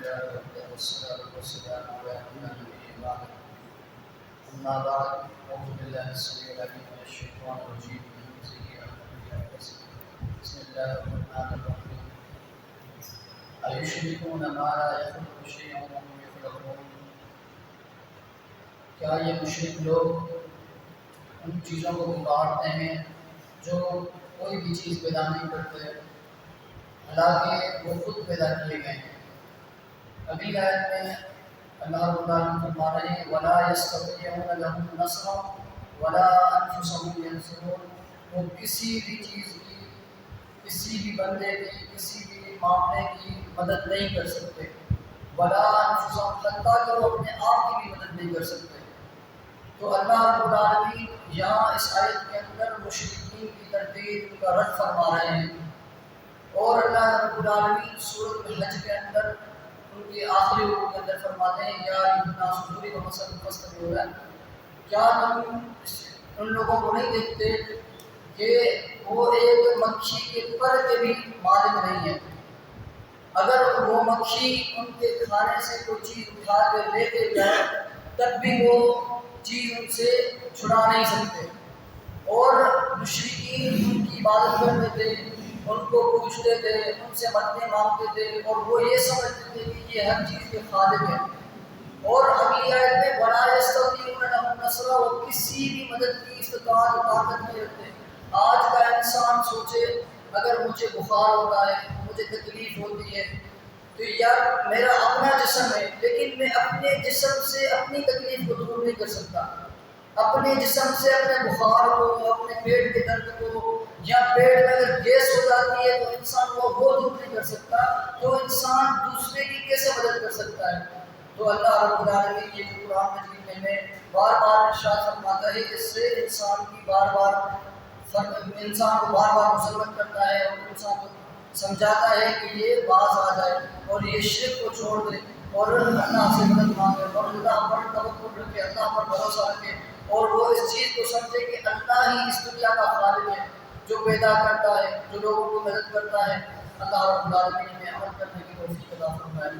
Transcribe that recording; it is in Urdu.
لله وحده والصلاة والسلام على من لا نبي بعده. أما بعد أعوذ بالله السميع العليم من الشيطان الرجيم من همزه ونفخه. بسم الله الرحمن الرحيم. أيشركون ما لا يخلق شيئا وهم يخلقون. کیا یہ مشرک لوگ ان چیزوں کو پکارتے ہیں جو کوئی بھی چیز پیدا نہیں کرتے، حالانکہ وہ خود پیدا کیے گئے ہیں؟ اگلی آیت میں اللہ رب العالمین فرما رہے ہیں وَلَا يَسْتَطِيعُونَ لَهُمْ نَصْرًا وَلَا أَنفُسَهُمْ يَنصُرُونَ. وہ کسی بھی چیز کی، کسی بھی بندے کی، کسی بھی معاملے کی مدد نہیں کر سکتے. وَلَا أَنفُسَهُمْ، حتیٰ کہ وہ اپنے آپ کی بھی مدد نہیں کر سکتے. تو اللہ رب العالمین یہاں اس آیت کے اندر مشرکین کی تردید کا رد فرما رہے ہیں، اور اللہ رب العالمین سورۃ الحج کے اندر ان کی آخری رکوع کے اندر فرماتے ہیں یا ایھا الناس ضرب مثل فاستمعوا لہ. کیا تم ان لوگوں کو نہیں دیکھتے کہ وہ ایک مکھی کے پر کے بھی مالک نہیں ہے؟ اگر وہ مکھی ان کے کھانے سے کوئی چیز اٹھا کے لے کے جائے تب بھی وہ چیز ان سے چھڑا نہیں سکتے. اور مشرکین ان کی عبادت کرتے تھے، ان کو پوچھتے تھے، ان سے مددیں مانگتے تھے، اور وہ یہ سمجھتے تھے کہ یہ ہر چیز کے خالق ہیں. اور اگلی آیت میں وَلَا يَسْتَطِيعُونَ لَهُمْ نَصْرًا، وہ کسی بھی مدد کی استطاعت و طاقت نہیں رکھتے. آج کا انسان سوچے اگر مجھے بخار ہوتا ہے، مجھے تکلیف ہوتی ہے، تو یار میرا اپنا جسم ہے، لیکن میں اپنے جسم سے اپنی تکلیف کو دور نہیں کر سکتا. اپنے جسم سے اپنے بخار کو، اپنے پیٹ کے درد کو، یا پیٹ میں اگر گیس ہو جاتی ہے تو انسان وہ دور نہیں کر سکتا، تو انسان دوسرے کی کیسے مدد کر سکتا ہے؟ تو اللہ رب العالمین یہ قرآن مجید میں ہمیں بار بار ارشاد فرماتا ہے، اس سے انسان کو بار بار مسلط کرتا ہے اور انسان کو سمجھاتا ہے کہ یہ باز آ جائے اور یہ شرک کو چھوڑ دے اور اللہ سے مدد مانگے اور اللہ پر توکل رکھے، اللہ پر بھروسہ رکھے، اور وہ اس چیز کو سمجھے کہ اللہ ہی اس دنیا کا خالق ہے جو پیدا کرتا ہے، جو لوگوں کو مدد کرتا ہے. اللہ رب العالمین میں عمل کرنے کی توفیق عطا فرمائے.